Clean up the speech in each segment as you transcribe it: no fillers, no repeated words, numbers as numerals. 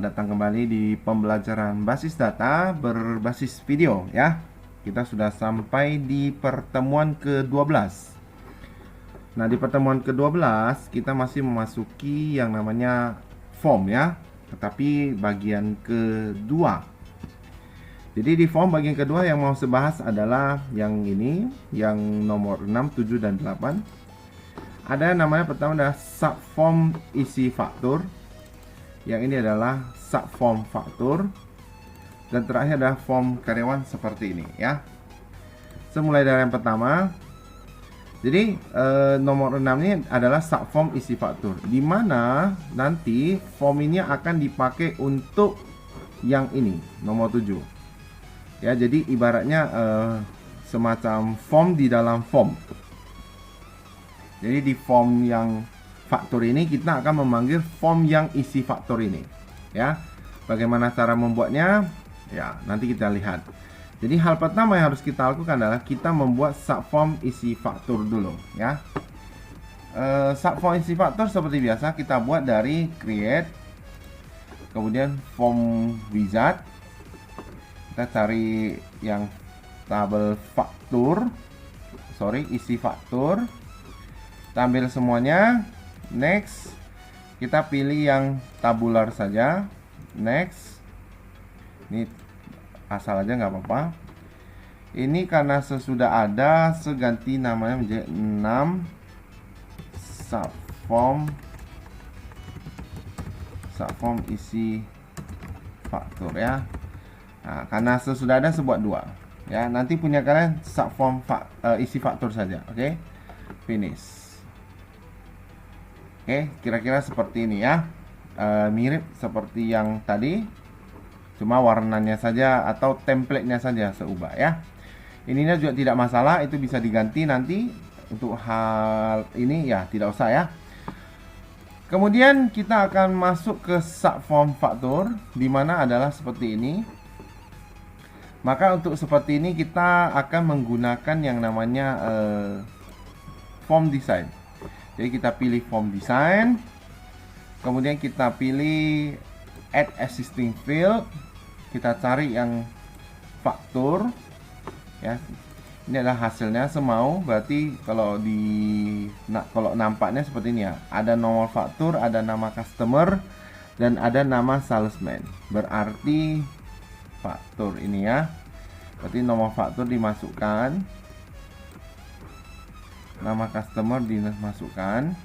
Selamat datang kembali di pembelajaran basis data berbasis video ya. Kita sudah sampai di pertemuan ke-12. Nah, di pertemuan ke-12 kita masih memasuki yang namanya form ya. Tetapi bagian kedua. Jadi di form bagian kedua yang mau saya bahas adalah yang ini, yang nomor 6, 7 dan 8. Ada namanya pertama adalah subform isi faktur. Yang ini adalah subform faktur. Dan terakhir adalah form karyawan seperti ini ya. Semulai dari yang pertama. Jadi nomor 6 ini adalah subform isi faktur, di mana nanti form ini akan dipakai untuk yang ini, nomor 7. Ya, jadi ibaratnya semacam form di dalam form. Jadi di form yang faktur ini kita akan memanggil form yang isi faktur ini ya. Bagaimana cara membuatnya? Ya, nanti kita lihat. Jadi hal pertama yang harus kita lakukan adalah kita membuat subform isi faktur dulu ya. Subform isi faktur seperti biasa kita buat dari create, kemudian form wizard. Kita cari yang tabel faktur, isi faktur. Kita ambil semuanya. Next, kita pilih yang tabular saja. Next, ini asal aja nggak apa-apa. Ini karena sesudah ada, seganti namanya menjadi 6 subform isi faktur ya. Nah, karena sesudah ada sebuat 2 ya. Nanti punya kalian subform isi faktur saja. Oke, finish. Oke, kira-kira seperti ini ya. Mirip seperti yang tadi, cuma warnanya saja atau template-nya saja seubah ya. Ininya juga tidak masalah, itu bisa diganti nanti. Untuk hal ini ya tidak usah ya. Kemudian kita akan masuk ke subform faktur, di mana adalah seperti ini. Maka untuk seperti ini kita akan menggunakan yang namanya form design. Jadi kita pilih form design, kemudian kita pilih add existing field, kita cari yang faktur ya. Ini adalah hasilnya semau, berarti kalau nampaknya seperti ini ya. Ada nomor faktur, ada nama customer, dan ada nama salesman. Berarti faktur ini ya. Berarti nomor faktur dimasukkan, nama customer dimasukkan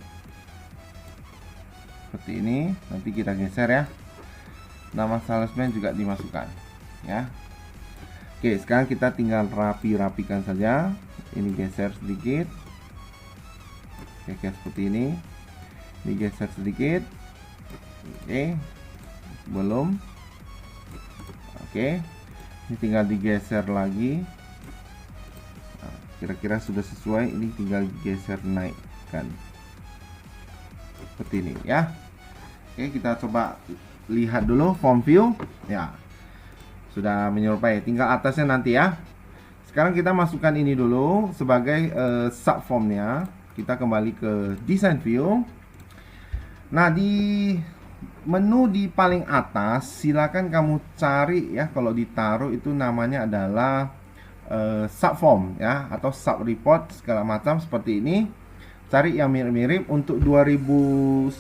seperti ini. Nanti kita geser ya. Nama salesman juga dimasukkan ya. Oke, sekarang kita tinggal rapikan saja. Ini geser sedikit. Oke, seperti ini. Ini geser sedikit. Oke, belum. Oke, ini tinggal digeser lagi. Kira-kira sudah sesuai, ini tinggal geser naikkan seperti ini ya. Oke, kita coba lihat dulu form view ya, sudah menyerupai, tinggal atasnya nanti ya. Sekarang kita masukkan ini dulu sebagai subformnya. Kita kembali ke design view. Nah, di menu di paling atas silakan kamu cari ya, kalau ditaruh itu namanya adalah subform ya, atau sub report segala macam seperti ini. Cari yang mirip-mirip. Untuk 2010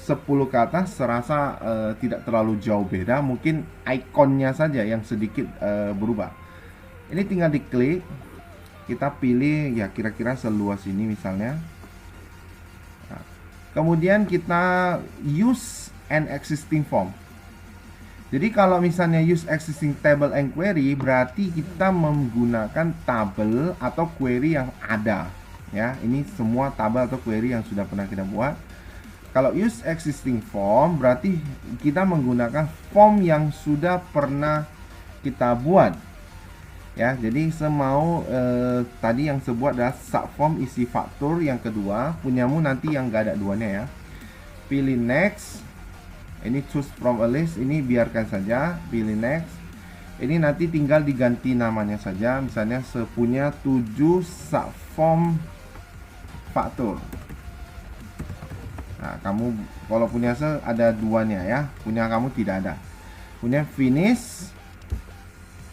ke atas serasa tidak terlalu jauh beda, mungkin ikonnya saja yang sedikit berubah. Ini tinggal diklik, kita pilih ya kira-kira seluas ini misalnya. Nah, kemudian kita use an existing form. Jadi kalau misalnya use existing table and query, berarti kita menggunakan tabel atau query yang ada ya. Ini semua tabel atau query yang sudah pernah kita buat. Kalau use existing form, berarti kita menggunakan form yang sudah pernah kita buat ya. Jadi semau tadi yang saya buat adalah subform isi faktur yang kedua. Punyamu nanti yang gak ada duanya ya. Pilih next. Ini choose from a list, ini biarkan saja, pilih next. Ini nanti tinggal diganti namanya saja, misalnya sepunya 7 subform faktur. Nah, kamu kalau punya ada duanya ya, punya kamu tidak ada. Kemudian finish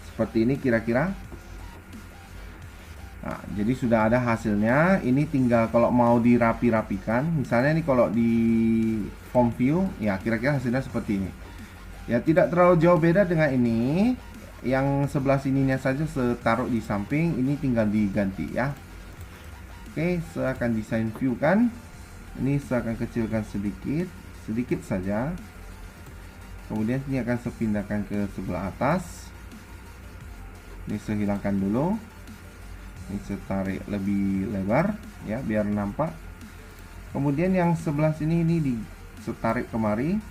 seperti ini kira-kira. Nah, jadi sudah ada hasilnya. Ini tinggal kalau mau dirapi-rapikan. Misalnya nih kalau di form view, ya kira-kira hasilnya seperti ini. Ya tidak terlalu jauh beda dengan ini. Yang sebelah sininya saja saya taruh di samping. Ini tinggal diganti ya. Oke, saya akan desain view kan. Ini saya akan kecilkan sedikit saja. Kemudian ini akan saya pindahkan ke sebelah atas. Ini saya hilangkan dulu. Ini saya tarik lebih lebar ya biar nampak. Kemudian yang sebelah sini ini ditarik kemari.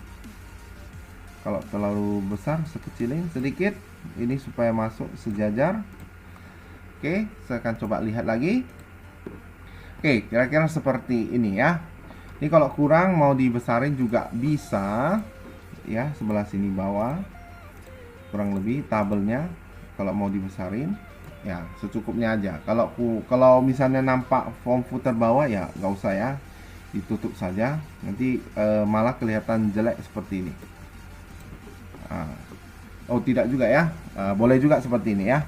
Kalau terlalu besar saya kecilin sedikit. Ini supaya masuk sejajar. Oke, saya akan coba lihat lagi. Oke, kira-kira seperti ini ya. Ini kalau kurang mau dibesarin juga bisa ya, sebelah sini bawah. Kurang lebih tabelnya kalau mau dibesarin ya secukupnya aja. Kalau misalnya nampak form footer bawah ya nggak usah ya, ditutup saja. Nanti malah kelihatan jelek seperti ini. Oh tidak juga ya, boleh juga seperti ini ya.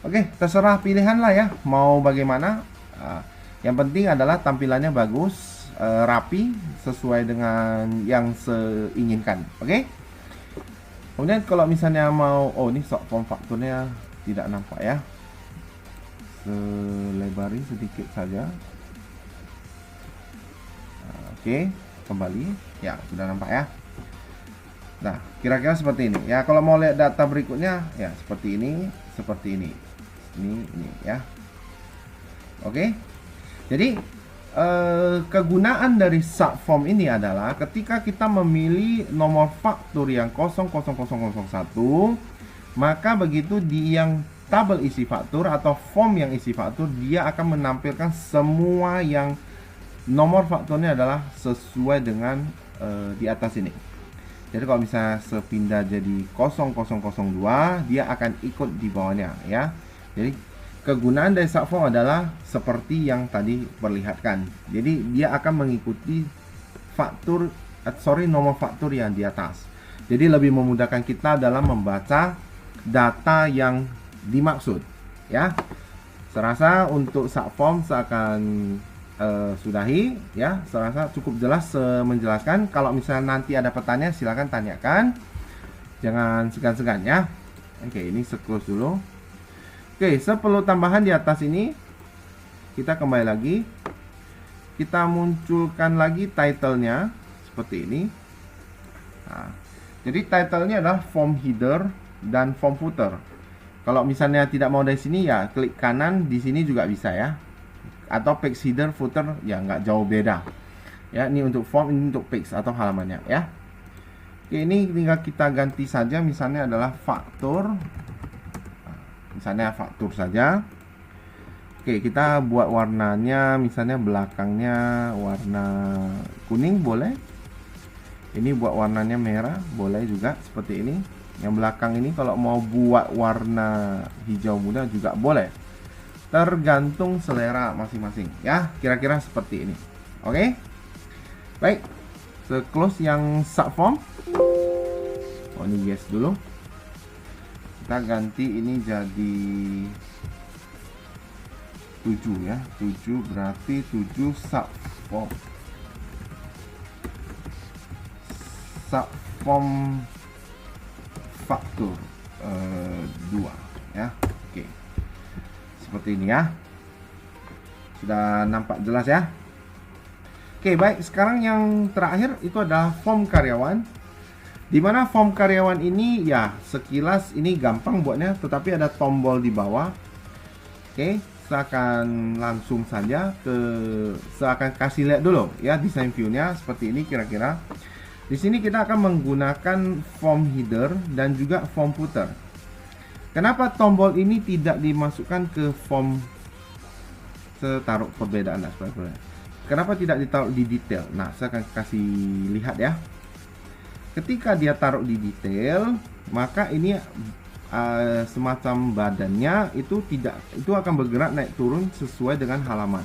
Oke, terserah pilihan lah ya, mau bagaimana. Yang penting adalah tampilannya bagus, rapi, sesuai dengan yang seinginkan. Oke. Kemudian kalau misalnya mau, oh ini form fakturnya tidak nampak ya. Selebari sedikit saja. Oke, kembali. Ya, sudah nampak ya. Nah, kira-kira seperti ini. Ya, kalau mau lihat data berikutnya, ya seperti ini, seperti ini. Ini ya. Oke. Jadi, kegunaan dari subform ini adalah ketika kita memilih nomor faktur yang 00001, maka begitu di yang tabel isi faktur atau form yang isi faktur, dia akan menampilkan semua yang nomor fakturnya adalah sesuai dengan di atas ini. Jadi kalau misalnya sepindah jadi 0002, dia akan ikut di bawahnya ya. Jadi kegunaan dari subform adalah seperti yang tadi perlihatkan. Jadi dia akan mengikuti nomor faktur yang di atas. Jadi lebih memudahkan kita dalam membaca data yang dimaksud ya. Serasa untuk subform saya akan sudahi ya. Serasa cukup jelas menjelaskan. Kalau misalnya nanti ada pertanyaan silakan tanyakan, jangan segan-segan ya. Oke, ini close dulu. Oke, perlu tambahan di atas ini. Kita kembali lagi. Kita munculkan lagi title-nya seperti ini. Nah, jadi title-nya adalah form header dan form footer. Kalau misalnya tidak mau dari sini ya klik kanan, di sini juga bisa ya. Atau page header, footer ya nggak jauh beda. Ya, ini untuk form, ini untuk page atau halamannya ya. Oke, ini tinggal kita ganti saja, misalnya adalah faktur. Misalnya faktur saja. Oke, kita buat warnanya misalnya belakangnya warna kuning boleh. Ini buat warnanya merah boleh juga seperti ini. Yang belakang ini kalau mau buat warna hijau muda juga boleh. Tergantung selera masing-masing ya, kira-kira seperti ini. Oke. Baik. Close yang subform. Oh, ini yes dulu. Kita ganti ini jadi 7 ya. 7 berarti 7 subform. Subform faktur 2 ya. Oke. Seperti ini ya. Sudah nampak jelas ya. Oke, baik. Sekarang yang terakhir itu adalah form karyawan. Dimana form karyawan ini ya sekilas ini gampang buatnya, tetapi ada tombol di bawah. Oke, saya akan langsung saja saya akan kasih lihat dulu ya desain view-nya seperti ini kira-kira. Di sini kita akan menggunakan form header dan juga form footer. Kenapa tombol ini tidak dimasukkan ke form? Saya taruh perbedaan sebenarnya. Kenapa tidak ditaruh di detail? Nah, saya akan kasih lihat ya. Ketika dia taruh di detail, maka ini semacam badannya itu akan bergerak naik turun sesuai dengan halaman.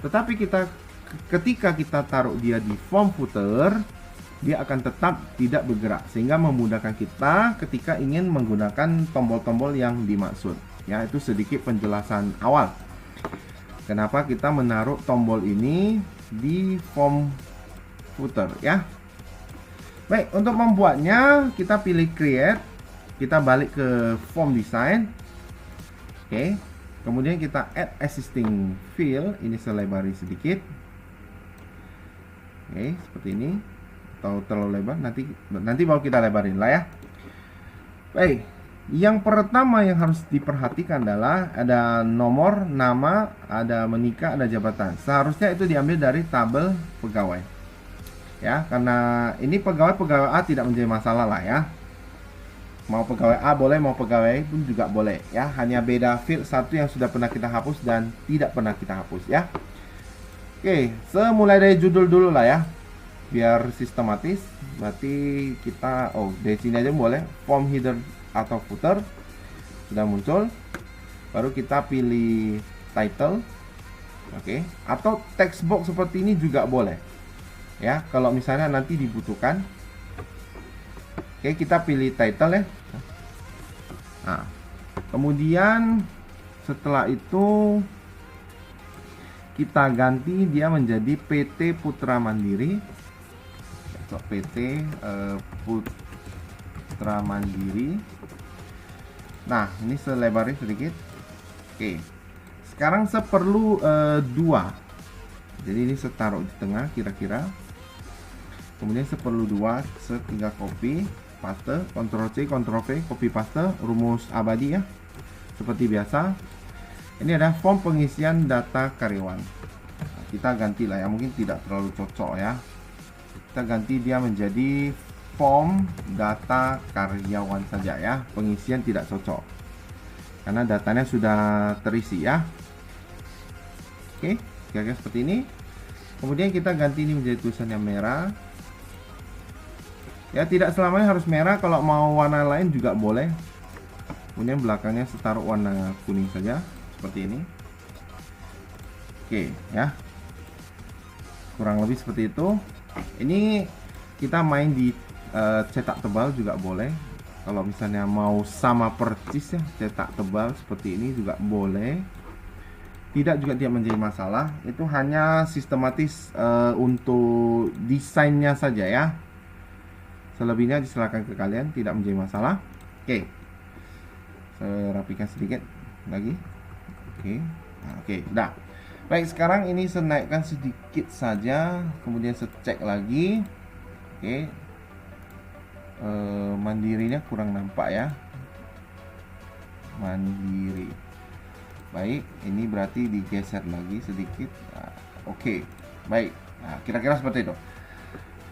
Tetapi ketika kita taruh dia di form footer, dia akan tetap tidak bergerak, sehingga memudahkan kita ketika ingin menggunakan tombol-tombol yang dimaksud. Ya, itu sedikit penjelasan awal kenapa kita menaruh tombol ini di form footer ya. Baik, untuk membuatnya kita pilih create, kita balik ke form design. Oke, kemudian kita add existing field, ini selebari sedikit. Oke, seperti ini. Atau terlalu lebar, nanti baru kita lebarin lah ya. Baik, yang pertama yang harus diperhatikan adalah ada nomor, nama, ada menikah, ada jabatan. Seharusnya itu diambil dari tabel pegawai ya, karena ini pegawai A tidak menjadi masalah lah ya. Mau pegawai A boleh, mau pegawai pun juga boleh ya. Hanya beda field satu yang sudah pernah kita hapus dan tidak pernah kita hapus ya. Oke, semulai dari judul dulu lah ya, biar sistematis. Berarti kita dari sini aja boleh, form header atau footer sudah muncul. Baru kita pilih title. Oke, atau text box seperti ini juga boleh ya, kalau misalnya nanti dibutuhkan. Oke, kita pilih title ya. Nah, kemudian setelah itu kita ganti dia menjadi PT Putra Mandiri. PT Putra Mandiri. Nah, ini selebarnya sedikit. Oke, sekarang seperlu 2. Jadi ini setaruh di tengah kira-kira. Kemudian seperlu 2, setinggal copy, paste, Ctrl C, Ctrl V, copy paste, rumus abadi ya. Seperti biasa. Ini adalah form pengisian data karyawan. Nah, kita ganti lah ya, mungkin tidak terlalu cocok ya. Kita ganti dia menjadi form data karyawan saja ya. Pengisian tidak cocok karena datanya sudah terisi ya. Oke, kira-kira seperti ini. Kemudian kita ganti ini menjadi tulisan yang merah ya, tidak selamanya harus merah, kalau mau warna lain juga boleh. Kemudian belakangnya taruh warna kuning saja seperti ini. Oke ya, kurang lebih seperti itu. Ini kita main di cetak tebal juga boleh. Kalau misalnya mau sama persis ya, cetak tebal seperti ini juga boleh. Tidak juga tidak menjadi masalah. Itu hanya sistematis untuk desainnya saja ya. Selebihnya diserahkan ke kalian, tidak menjadi masalah. Oke, saya rapikan sedikit lagi. Oke, nah, oke, udah. Baik, sekarang ini saya naikkan sedikit saja, kemudian saya cek lagi. Oke, mandirinya kurang nampak ya, mandiri. Baik, ini berarti digeser lagi sedikit. Nah, oke, baik. Nah, kira-kira seperti itu.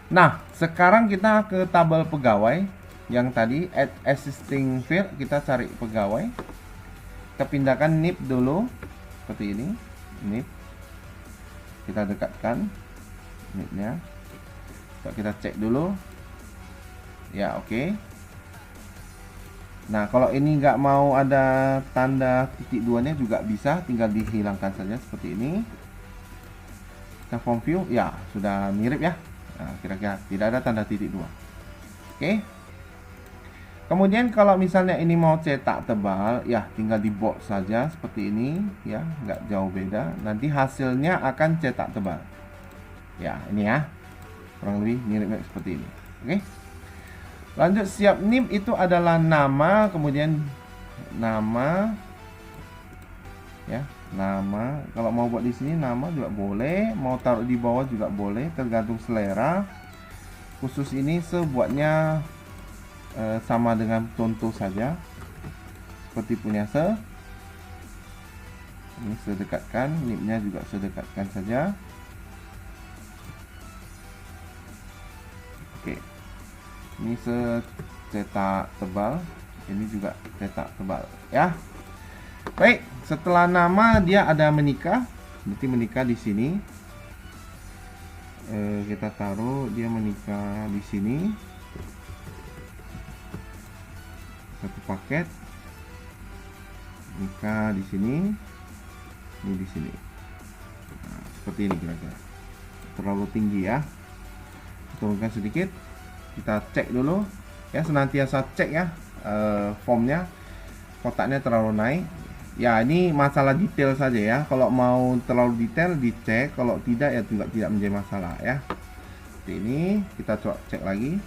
Nah, sekarang kita ke tabel pegawai yang tadi add existing field, kita cari pegawai. Kita pindahkan NIP dulu seperti ini. NIP kita dekatkan NIP-nya. Kita cek dulu ya. Oke. Nah, kalau ini nggak mau ada tanda titik duanya juga bisa, tinggal dihilangkan saja seperti ini. Kita form view ya, sudah mirip ya. Nah, kira-kira tidak ada tanda titik dua. Oke. Kemudian kalau misalnya ini mau cetak tebal ya, tinggal di box saja seperti ini ya, nggak jauh beda. Nanti hasilnya akan cetak tebal ya, ini ya, kurang lebih mirip seperti ini. Oke, lanjut. Siap NIP itu adalah nama, kemudian nama ya, nama. Kalau mau buat di sini nama juga boleh, mau taruh di bawah juga boleh, tergantung selera. Khusus ini sebuatnya sama dengan contoh saja seperti punya ini saya dekatkan, NIP-nya juga saya dekatkan saja. Oke, ini cetak tebal, ini juga cetak tebal ya. Baik, setelah nama dia ada menikah, berarti menikah di sini. Kita taruh dia menikah di sini. Satu paket nikah di sini, ini di sini. Nah, seperti ini kira-kira. Terlalu tinggi ya. turunkan sedikit. Kita cek dulu ya, senantiasa cek ya formnya, kotaknya terlalu naik. Ya, ini masalah detail saja ya. Kalau mau terlalu detail dicek, kalau tidak ya juga tidak menjadi masalah ya. Seperti ini, kita coba cek lagi.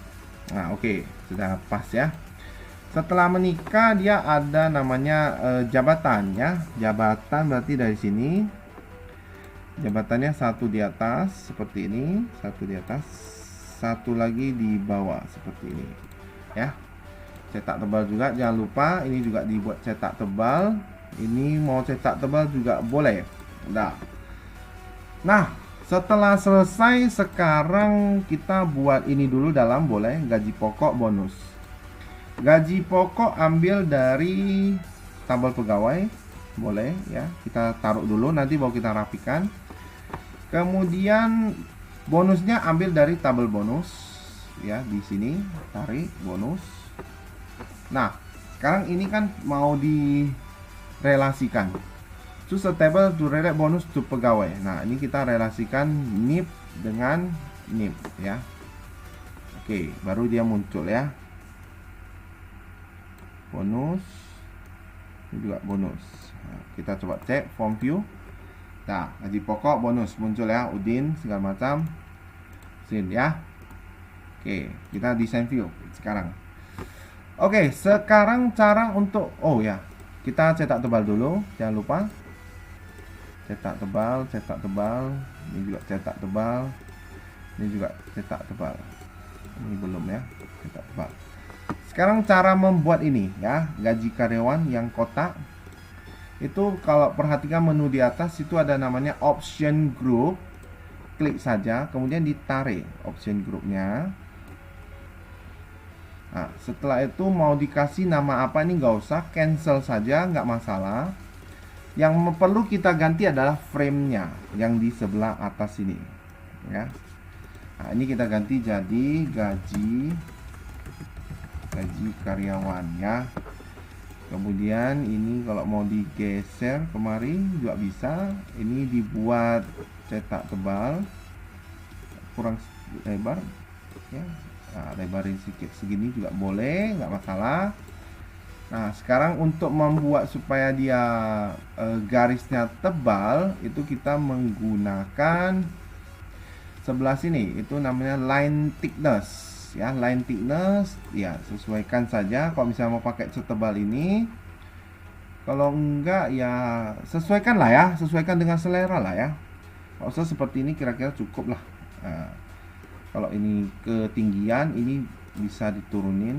Nah, oke, sudah pas ya. Setelah menikah dia ada namanya jabatan ya. Jabatan berarti dari sini. Jabatannya satu di atas seperti ini, satu di atas, satu lagi di bawah seperti ini ya. Cetak tebal juga, jangan lupa ini juga dibuat cetak tebal. Ini mau cetak tebal juga boleh. Nah, setelah selesai, sekarang kita buat ini dulu dalam boleh gaji pokok bonus. Gaji pokok ambil dari tabel pegawai, boleh ya. Kita taruh dulu, nanti baru kita rapikan. Kemudian bonusnya ambil dari tabel bonus ya, di sini tarik bonus. Nah, sekarang ini kan mau direlasikan. Choose a table to relate bonus to pegawai. Nah, ini kita relasikan NIP dengan NIP ya. Oke, baru dia muncul ya. Bonus. Ini juga bonus. Nah, kita coba cek form view. Nah, gaji pokok bonus muncul ya, Udin segala macam. Sin ya. Oke, kita desain view sekarang. Oke, sekarang cara untuk kita cetak tebal dulu, jangan lupa. Cetak tebal, cetak tebal. Ini juga cetak tebal. Ini juga cetak tebal. Ini belum ya, cetak tebal. Sekarang cara membuat ini ya, gaji karyawan yang kotak. Itu kalau perhatikan menu di atas itu ada namanya option group. Klik saja, kemudian ditarik option groupnya. Nah, setelah itu mau dikasih nama apa ini nggak usah, cancel saja, nggak masalah. Yang perlu kita ganti adalah frame-nya yang di sebelah atas ini ya. Nah, ini kita ganti jadi gaji karyawan ya. Kemudian ini kalau mau digeser kemari juga bisa. Ini dibuat cetak tebal, kurang lebar ya. Nah, lebarin sedikit segini juga boleh, nggak masalah. Nah, sekarang untuk membuat supaya dia garisnya tebal, itu kita menggunakan sebelah sini, itu namanya line thickness ya. Line thickness ya, sesuaikan saja. Kalau misalnya mau pakai setebal ini, kalau enggak ya sesuaikan lah ya, sesuaikan dengan selera lah ya. Kalau usah seperti ini kira-kira cukup lah. Nah, kalau ini ketinggian ini bisa diturunin,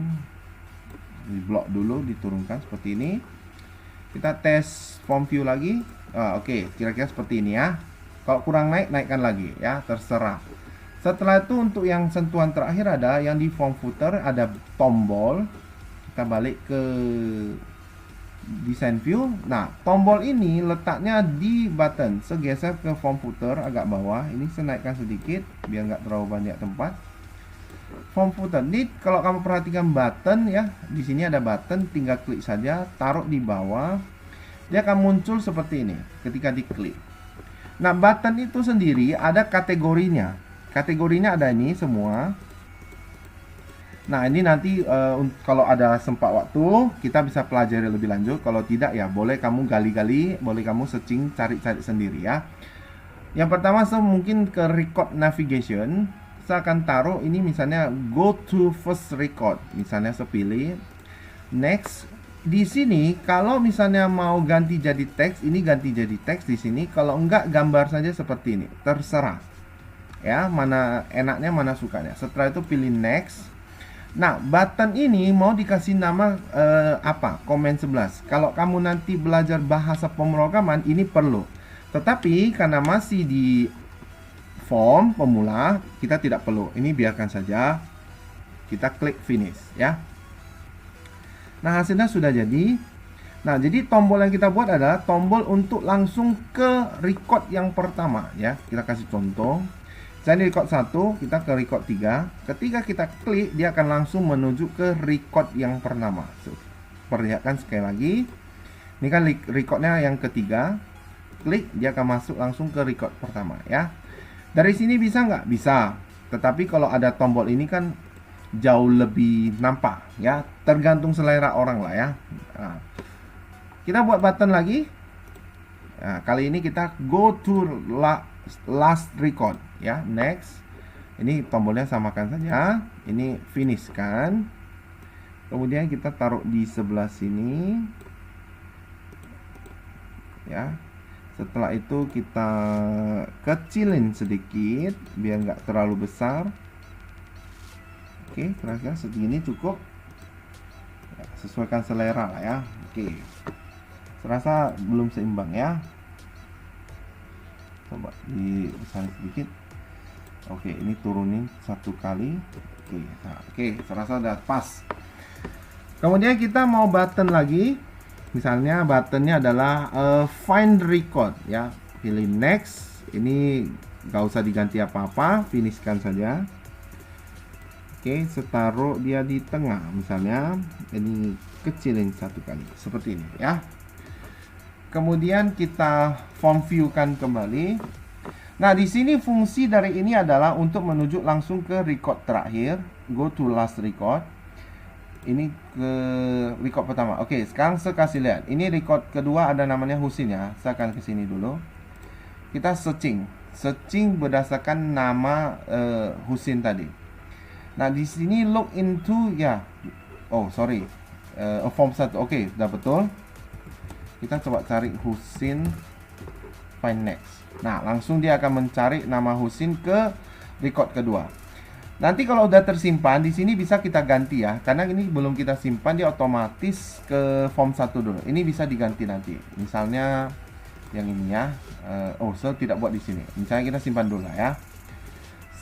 di blok dulu, diturunkan seperti ini. Kita tes form view lagi. Oke, kira-kira seperti ini ya. Kalau kurang naik, naikkan lagi ya, terserah. Setelah itu untuk yang sentuhan terakhir ada yang di form footer, ada tombol. Kita balik ke design view. Nah, tombol ini letaknya di button. Segeser ke form footer agak bawah. Ini saya naikkan sedikit biar nggak terlalu banyak tempat. Form footer ini kalau kamu perhatikan button ya, di sini ada button, tinggal klik saja, taruh di bawah, dia akan muncul seperti ini ketika diklik. Nah, button itu sendiri ada kategorinya. Kategorinya ada ini semua. Nah, ini nanti kalau ada sempat waktu kita bisa pelajari lebih lanjut. Kalau tidak ya boleh kamu gali-gali, boleh kamu searching, cari-cari sendiri ya. Yang pertama saya mungkin ke record navigation. Saya akan taruh ini misalnya go to first record, misalnya saya pilih next. Di sini kalau misalnya mau ganti jadi teks, ini ganti jadi teks di sini. Kalau enggak gambar saja seperti ini, terserah ya, mana enaknya, mana sukanya. Setelah itu pilih next. Nah, button ini mau dikasih nama apa? Comment 11. Kalau kamu nanti belajar bahasa pemrograman ini perlu. Tetapi karena masih di form pemula, kita tidak perlu. Ini biarkan saja. Kita klik finish ya. Nah, hasilnya sudah jadi. Nah, jadi tombol yang kita buat adalah tombol untuk langsung ke record yang pertama ya. Kita kasih contoh. Misalnya record 1, kita ke record 3. Ketika kita klik, dia akan langsung menuju ke record yang pertama. Perlihatkan sekali lagi. Ini kan recordnya yang ketiga. Klik, dia akan masuk langsung ke record pertama ya. Dari sini bisa nggak? Bisa. Tetapi kalau ada tombol ini kan jauh lebih nampak ya, tergantung selera orang lah ya. Nah, kita buat button lagi. Nah, kali ini kita go to last record ya, next. Ini tombolnya samakan saja. Ini finish kan. Kemudian kita taruh di sebelah sini. Ya. Setelah itu kita kecilin sedikit biar nggak terlalu besar. Oke, kira-kira segini cukup. Ya, sesuaikan selera lah ya. Oke. Serasa belum seimbang ya. Coba dibesarin sedikit. Oke, ini turunin satu kali. Oke, nah, oke, serasa udah pas. Kemudian kita mau button lagi. Misalnya buttonnya adalah find record ya. Pilih next. Ini gak usah diganti apa-apa, finishkan saja. Oke, setaruh dia di tengah. Misalnya ini kecilin satu kali seperti ini ya. Kemudian kita form view kan kembali. Nah, di sini fungsi dari ini adalah untuk menuju langsung ke record terakhir, go to last record. Ini ke record pertama. Oke, sekarang saya kasih lihat. Ini record kedua ada namanya Husin ya. Saya akan ke sini dulu. Kita searching berdasarkan nama Husin tadi. Nah, di sini look into ya. Oh, sorry. Form 1. Oke, sudah betul. Kita coba cari Husin, find next. Nah, langsung dia akan mencari nama Husin ke record kedua. Nanti kalau udah tersimpan di sini bisa kita ganti ya, karena ini belum kita simpan, dia otomatis ke form 1 dulu. Ini bisa diganti nanti. Misalnya yang ini ya. Saya tidak buat di sini. Misalnya kita simpan dulu ya.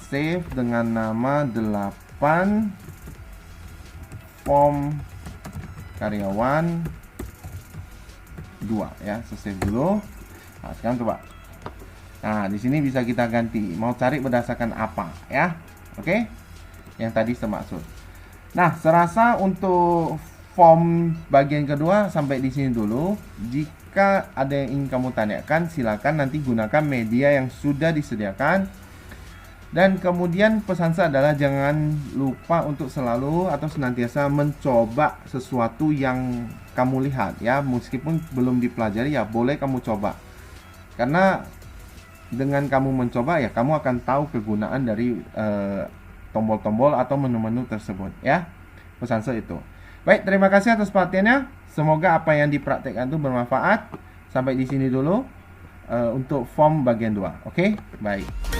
Save dengan nama 8 form karyawan 2 ya. Save dulu. Nah, sekarang coba. Nah, di sini bisa kita ganti. Mau cari berdasarkan apa ya? Oke? Yang tadi semaksud. Nah, serasa untuk form bagian kedua sampai di sini dulu. Jika ada yang ingin kamu tanyakan, silakan nanti gunakan media yang sudah disediakan. Dan kemudian pesan saya adalah jangan lupa untuk selalu atau senantiasa mencoba sesuatu yang kamu lihat ya. Meskipun belum dipelajari ya, boleh kamu coba. Karena dengan kamu mencoba ya, kamu akan tahu kegunaan dari tombol-tombol atau menu-menu tersebut ya. Pesan saya itu. Baik, terima kasih atas perhatiannya. Semoga apa yang dipraktekkan itu bermanfaat. Sampai di sini dulu untuk form bagian 2. Oke, baik.